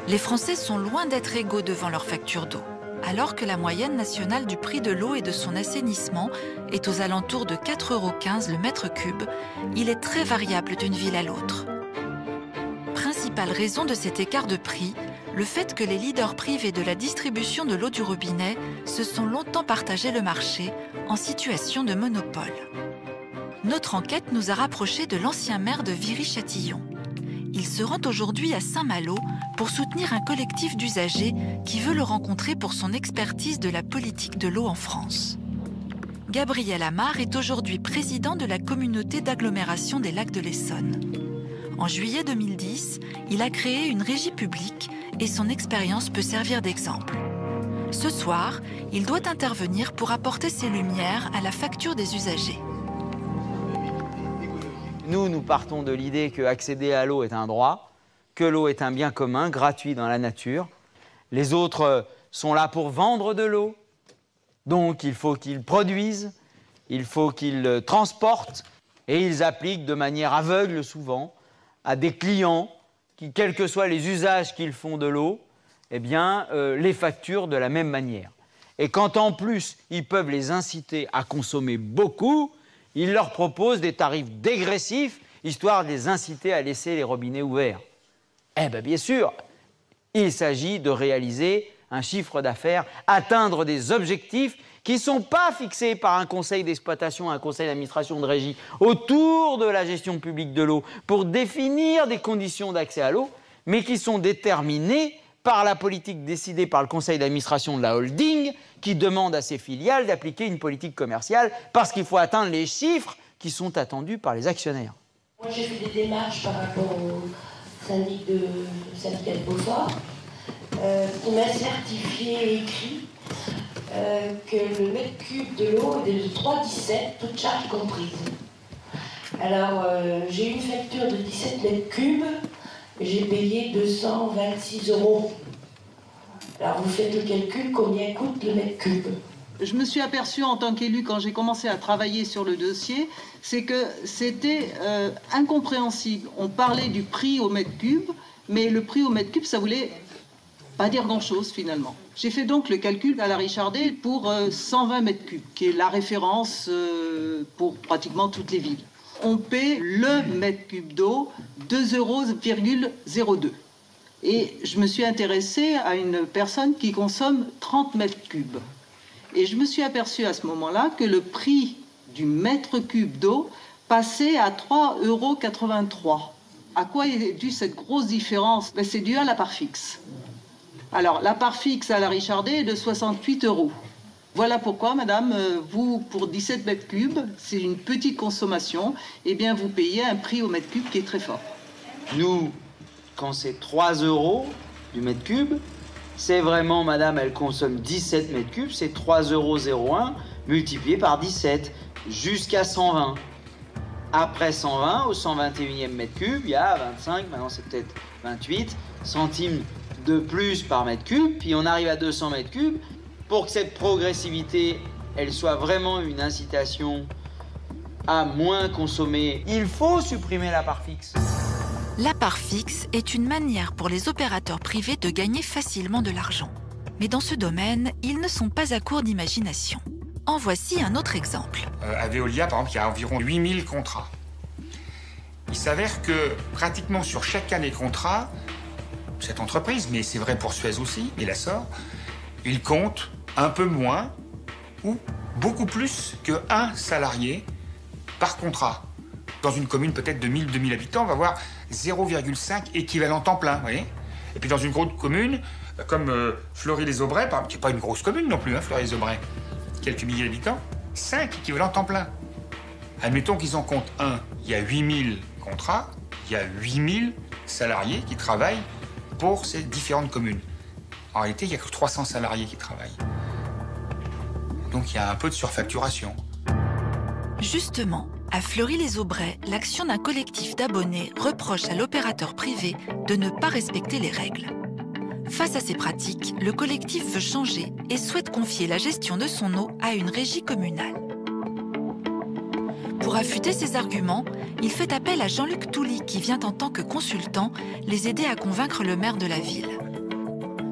Les Français sont loin d'être égaux devant leur facture d'eau. Alors que la moyenne nationale du prix de l'eau et de son assainissement est aux alentours de 4,15 € le mètre cube, il est très variable d'une ville à l'autre. Principale raison de cet écart de prix, le fait que les leaders privés de la distribution de l'eau du robinet se sont longtemps partagé le marché en situation de monopole. Notre enquête nous a rapprochés de l'ancien maire de Viry-Châtillon. Il se rend aujourd'hui à Saint-Malo pour soutenir un collectif d'usagers qui veut le rencontrer pour son expertise de la politique de l'eau en France. Gabriel Amar est aujourd'hui président de la communauté d'agglomération des lacs de l'Essonne. En juillet 2010, il a créé une régie publique et son expérience peut servir d'exemple. Ce soir, il doit intervenir pour apporter ses lumières à la facture des usagers. Nous partons de l'idée qu'accéder à l'eau est un droit, que l'eau est un bien commun, gratuit dans la nature. Les autres sont là pour vendre de l'eau, donc il faut qu'ils produisent, il faut qu'ils transportent, et ils appliquent de manière aveugle souvent à des clients qui, quels que soient les usages qu'ils font de l'eau, eh bien, les facturent de la même manière. Et quand en plus, ils peuvent les inciter à consommer beaucoup, ils leur proposent des tarifs dégressifs, histoire de les inciter à laisser les robinets ouverts. Eh bien, bien sûr, il s'agit de réaliser un chiffre d'affaires, atteindre des objectifs qui ne sont pas fixés par un conseil d'exploitation, un conseil d'administration de régie autour de la gestion publique de l'eau pour définir des conditions d'accès à l'eau, mais qui sont déterminés par la politique décidée par le conseil d'administration de la holding qui demande à ses filiales d'appliquer une politique commerciale parce qu'il faut atteindre les chiffres qui sont attendus par les actionnaires. Moi, j'ai fait des démarches par rapport au syndicat de Beaufort qui m'a certifié et écrit que le mètre cube de l'eau est de 3,17, toutes charges comprises. Alors, j'ai une facture de 17 mètres cubes, j'ai payé 226 €. Alors, vous faites le calcul, combien coûte le mètre cube? Je me suis aperçue en tant qu'élu, quand j'ai commencé à travailler sur le dossier, c'est que c'était incompréhensible. On parlait du prix au mètre cube, mais le prix au mètre cube, ça voulait pas dire grand-chose finalement. J'ai fait donc le calcul à la Richardet pour 120 mètres cubes, qui est la référence pour pratiquement toutes les villes. On paie le mètre cube d'eau 2,02 €. Et je me suis intéressée à une personne qui consomme 30 mètres cubes. Et je me suis aperçue à ce moment-là que le prix du mètre cube d'eau passait à 3,83 €. À quoi est due cette grosse différence? C'est dû à la part fixe. Alors, la part fixe à la Richardet est de 68 €. Voilà pourquoi, madame, vous, pour 17 mètres cubes, c'est une petite consommation, eh bien, vous payez un prix au mètre cube qui est très fort. Nous, quand c'est 3 € du mètre cube, c'est vraiment, madame, elle consomme 17 mètres cubes, c'est 3,01 € multiplié par 17, jusqu'à 120. Après 120, au 121e mètre cube, il y a 25, maintenant c'est peut-être 28 centimes de plus par mètre cube, puis on arrive à 200 mètres cubes. Pour que cette progressivité, elle soit vraiment une incitation à moins consommer, il faut supprimer la part fixe. La part fixe est une manière pour les opérateurs privés de gagner facilement de l'argent. Mais dans ce domaine, ils ne sont pas à court d'imagination. En voici un autre exemple. À Veolia, par exemple, il y a environ 8000 contrats. Il s'avère que pratiquement sur chacun des contrats, cette entreprise, mais c'est vrai pour Suez aussi, et la SOR, il compte un peu moins ou beaucoup plus qu'un salarié par contrat. Dans une commune peut-être de 1000-2000 habitants, on va avoir 0,5 équivalent temps plein, vous voyez. Et puis dans une grosse commune, comme Fleury-les-Aubrais, qui n'est pas une grosse commune non plus, hein, Fleury-les-Aubrais, quelques milliers d'habitants, 5 équivalents temps plein. Admettons qu'ils en comptent un, il y a 8000 contrats, il y a 8000 salariés qui travaillent pour ces différentes communes. En réalité, il n'y a que 300 salariés qui travaillent. Donc il y a un peu de surfacturation. Justement, à Fleury-les-Aubrais, l'action d'un collectif d'abonnés reproche à l'opérateur privé de ne pas respecter les règles. Face à ces pratiques, le collectif veut changer et souhaite confier la gestion de son eau à une régie communale. Pour affûter ses arguments, il fait appel à Jean-Luc Touly qui vient en tant que consultant les aider à convaincre le maire de la ville.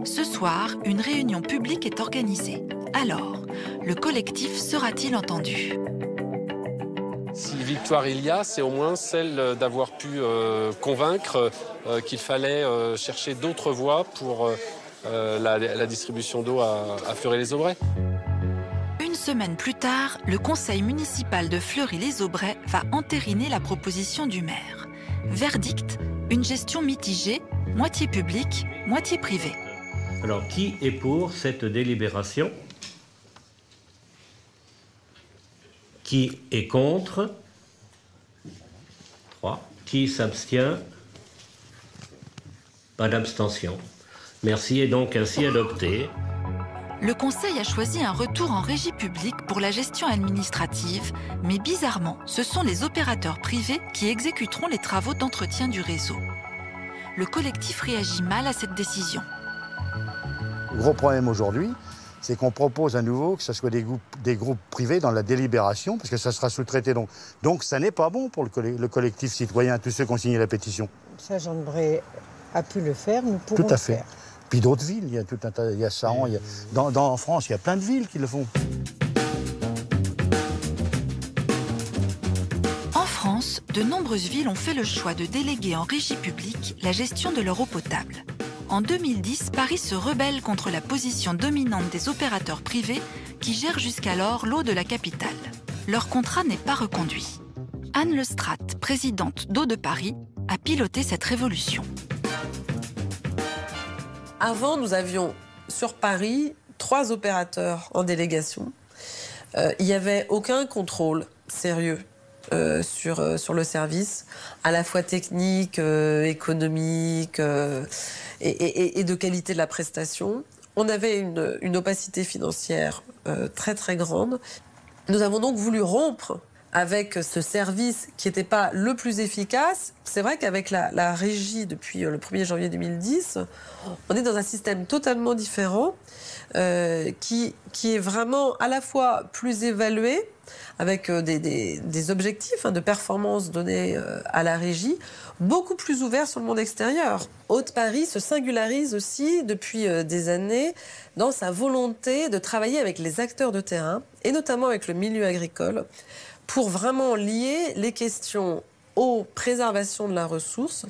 Ce soir, une réunion publique est organisée. Alors, le collectif sera-t-il entendu ? Si victoire il y a, c'est au moins celle d'avoir pu convaincre qu'il fallait chercher d'autres voies pour la distribution d'eau à Fleury-les-Aubrais. Une semaine plus tard, le conseil municipal de Fleury-les-Aubrais va entériner la proposition du maire. Verdict, une gestion mitigée, moitié publique, moitié privée. Alors, qui est pour cette délibération ? Qui est contre? 3. Qui s'abstient? Pas d'abstention. Merci, est donc ainsi adopté. Le conseil a choisi un retour en régie publique pour la gestion administrative, mais bizarrement, ce sont les opérateurs privés qui exécuteront les travaux d'entretien du réseau. Le collectif réagit mal à cette décision. Le gros problème aujourd'hui, c'est qu'on propose à nouveau que ce soit des groupes privés dans la délibération, parce que ça sera sous-traité. Donc ça n'est pas bon pour le collectif citoyen, tous ceux qui ont signé la pétition. Ça, Jean de Bray a pu le faire, nous pourrons tout à le fait. faire. Puis d'autres villes, il y a tout un tas, il y a Saran, en France, il y a plein de villes qui le font. En France, de nombreuses villes ont fait le choix de déléguer en régie publique la gestion de leur eau potable. En 2010, Paris se rebelle contre la position dominante des opérateurs privés qui gèrent jusqu'alors l'eau de la capitale. Leur contrat n'est pas reconduit. Anne Lestrade, présidente d'Eau de Paris, a piloté cette révolution. Avant, nous avions sur Paris 3 opérateurs en délégation. Il n'y avait aucun contrôle sérieux sur le service, à la fois technique, économique et de qualité de la prestation. On avait une opacité financière très très grande. Nous avons donc voulu rompre avec ce service qui n'était pas le plus efficace. C'est vrai qu'avec la régie depuis le 1er janvier 2010, on est dans un système totalement différent qui est vraiment à la fois plus évalué, avec des objectifs de performance donnés à la régie, beaucoup plus ouverts sur le monde extérieur. Haute-Paris se singularise aussi depuis des années dans sa volonté de travailler avec les acteurs de terrain, et notamment avec le milieu agricole, pour vraiment lier les questions eau, préservation de la ressource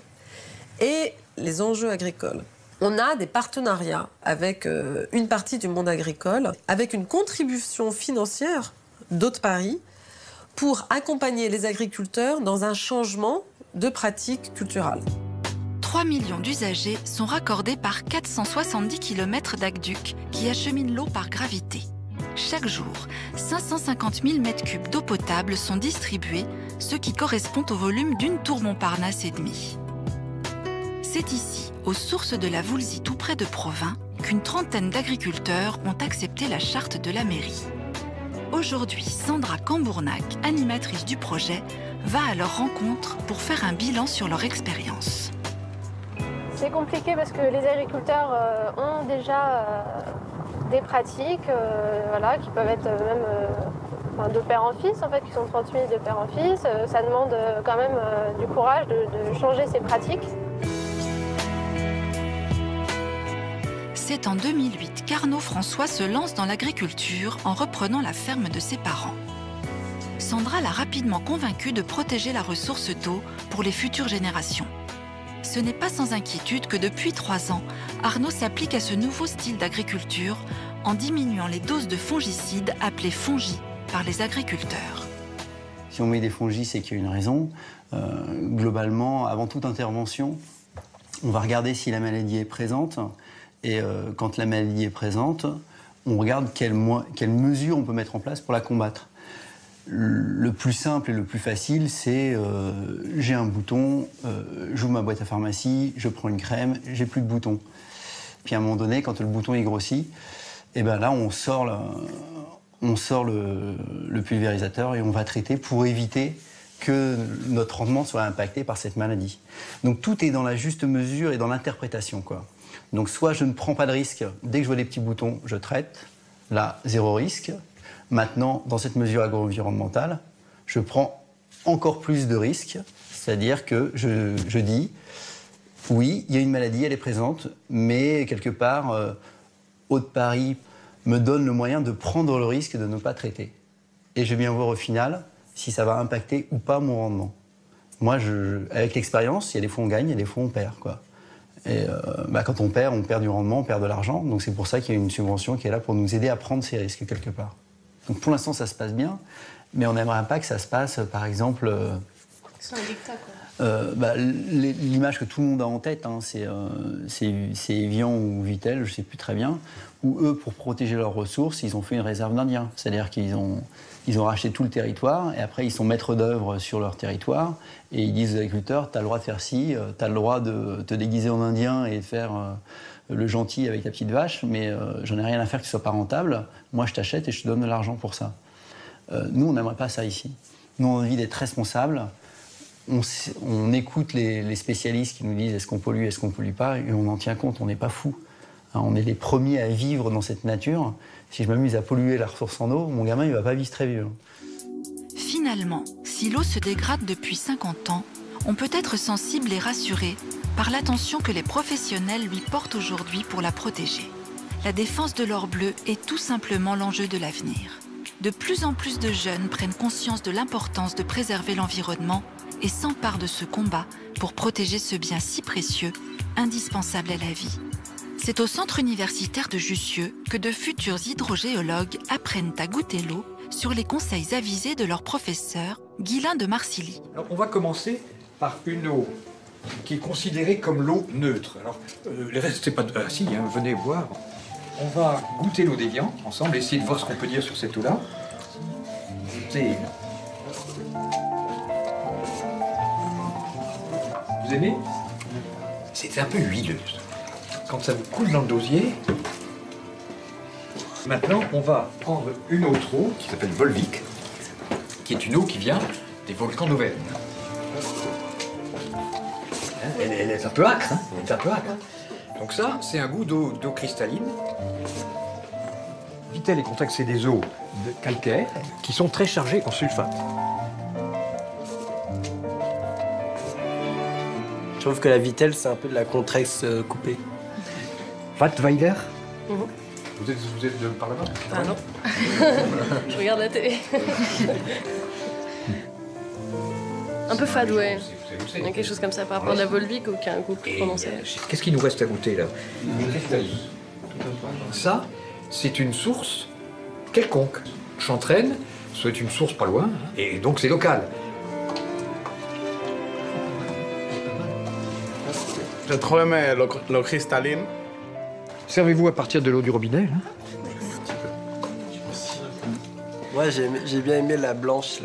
et les enjeux agricoles. On a des partenariats avec une partie du monde agricole, avec une contribution financière d'Haute-Paris pour accompagner les agriculteurs dans un changement de pratiques culturales. 3 millions d'usagers sont raccordés par 470 km d'aqueducs qui acheminent l'eau par gravité. Chaque jour, 550 000 m3 d'eau potable sont distribués, ce qui correspond au volume d'une tour Montparnasse et demie. C'est ici, aux sources de la Voulzie tout près de Provins, qu'une trentaine d'agriculteurs ont accepté la charte de la mairie. Aujourd'hui, Sandra Cambournac, animatrice du projet, va à leur rencontre pour faire un bilan sur leur expérience. C'est compliqué parce que les agriculteurs ont déjà des pratiques qui peuvent être même de père en fils, en fait, qui sont transmises de père en fils. Ça demande quand même du courage de changer ces pratiques. C'est en 2008 qu'Arnaud François se lance dans l'agriculture en reprenant la ferme de ses parents. Sandra l'a rapidement convaincu de protéger la ressource d'eau pour les futures générations. Ce n'est pas sans inquiétude que depuis 3 ans, Arnaud s'applique à ce nouveau style d'agriculture en diminuant les doses de fongicides appelés fongies par les agriculteurs. Si on met des fongies, c'est qu'il y a une raison. Globalement, avant toute intervention, on va regarder si la maladie est présente. Et quand la maladie est présente, on regarde quelles mesures on peut mettre en place pour la combattre. Le plus simple et le plus facile, c'est j'ai un bouton, j'ouvre ma boîte à pharmacie, je prends une crème, j'ai plus de bouton. Puis à un moment donné, quand le bouton est grossi, et ben là on sort le pulvérisateur et on va traiter pour éviter que notre rendement soit impacté par cette maladie. Donc tout est dans la juste mesure et dans l'interprétation, quoi. Donc soit je ne prends pas de risque, dès que je vois des petits boutons, je traite, là, 0 risque. Maintenant, dans cette mesure agro-environnementale, je prends encore plus de risques, c'est-à-dire que je dis, Oui, il y a une maladie, elle est présente, mais quelque part, Haute-Paris me donne le moyen de prendre le risque de ne pas traiter. Et je vais bien voir au final si ça va impacter ou pas mon rendement. Moi, avec l'expérience, il y a des fois on gagne, il y a des fois on perd, quoi. Et quand on perd du rendement, on perd de l'argent. Donc c'est pour ça qu'il y a une subvention qui est là pour nous aider à prendre ces risques quelque part. Donc pour l'instant, ça se passe bien, mais on n'aimerait pas que ça se passe, par exemple... C'est un dictat, quoi. L'image que tout le monde a en tête, hein, c'est Evian ou Vittel, je ne sais plus très bien, où eux, pour protéger leurs ressources, ils ont fait une réserve d'Indiens. C'est-à-dire qu'ils ont racheté tout le territoire, et après ils sont maîtres d'œuvre sur leur territoire, et ils disent aux agriculteurs, tu as le droit de faire ci, tu as le droit de te déguiser en indien et de faire le gentil avec ta petite vache, mais j'en ai rien à faire que ce soit pas rentable, moi je t'achète et je te donne de l'argent pour ça. Nous, on n'aimerait pas ça ici. Nous, on a envie d'être responsables. On écoute les spécialistes qui nous disent est-ce qu'on pollue, est-ce qu'on ne pollue pas, et on en tient compte, on n'est pas fous. On est les premiers à vivre dans cette nature. Si je m'amuse à polluer la ressource en eau, mon gamin, il ne va pas vivre très vieux. Finalement, si l'eau se dégrade depuis 50 ans, on peut être sensible et rassuré par l'attention que les professionnels lui portent aujourd'hui pour la protéger. La défense de l'or bleu est tout simplement l'enjeu de l'avenir. De plus en plus de jeunes prennent conscience de l'importance de préserver l'environnement et s'emparent de ce combat pour protéger ce bien si précieux, indispensable à la vie. C'est au centre universitaire de Jussieu que de futurs hydrogéologues apprennent à goûter l'eau sur les conseils avisés de leur professeur, Guylain de Marcilly. Alors on va commencer par une eau qui est considérée comme l'eau neutre. Alors, restez pas assis, venez boire. On va goûter l'eau d'Évian ensemble, essayer de voir ce qu'on peut dire sur cette eau-là. Goûtez. Vous aimez? C'est un peu huileuse. Quand ça vous coule dans le dosier. Maintenant, on va prendre une autre eau qui s'appelle Volvic, qui est une eau qui vient des volcans d'Auvergne. Elle est un peu âcre, Donc ça, c'est un goût d'eau cristalline. Vittel est contacté des eaux de calcaire qui sont très chargées en sulfate. Je trouve que la Vittel, c'est un peu de la Contrex coupée. Wattweiler. Vous êtes de par là-bas? Ah non. Je regarde la télé. Un peu fade, ouais. Quelque chose comme ça par rapport à Volvic, aucun goût prononcé. Qu'est-ce qu'il nous reste à goûter là? Ça, c'est une source quelconque. Chantraine, c'est une source pas loin, et donc c'est local. Je trouve l'eau cristalline. Servez-vous à partir de l'eau du robinet là? Moi, j'ai bien aimé la blanche,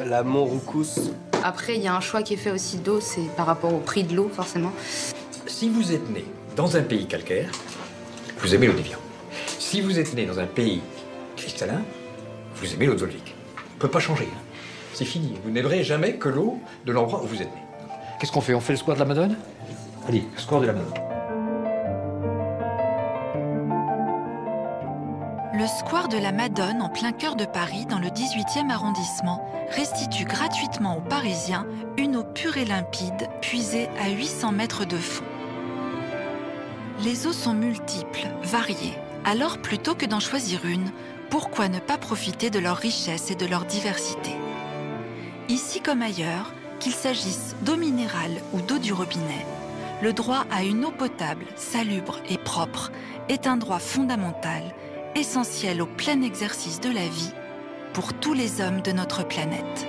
la Montroucousse. Après, il y a un choix qui est fait aussi d'eau, c'est par rapport au prix de l'eau, forcément. Si vous êtes né dans un pays calcaire, vous aimez l'eau d'Évian. Si vous êtes né dans un pays cristallin, vous aimez l'eau de Volvic. On ne peut pas changer. C'est fini. Vous n'aimerez jamais que l'eau de l'endroit où vous êtes né. Qu'est-ce qu'on fait? On fait le square de la Madone? Allez, le square de la Madone. Le square de la Madone, en plein cœur de Paris, dans le 18e arrondissement, restitue gratuitement aux Parisiens une eau pure et limpide, puisée à 800 mètres de fond. Les eaux sont multiples, variées. Alors plutôt que d'en choisir une, pourquoi ne pas profiter de leur richesse et de leur diversité? Ici comme ailleurs, qu'il s'agisse d'eau minérale ou d'eau du robinet, le droit à une eau potable, salubre et propre est un droit fondamental, essentiel au plein exercice de la vie pour tous les hommes de notre planète.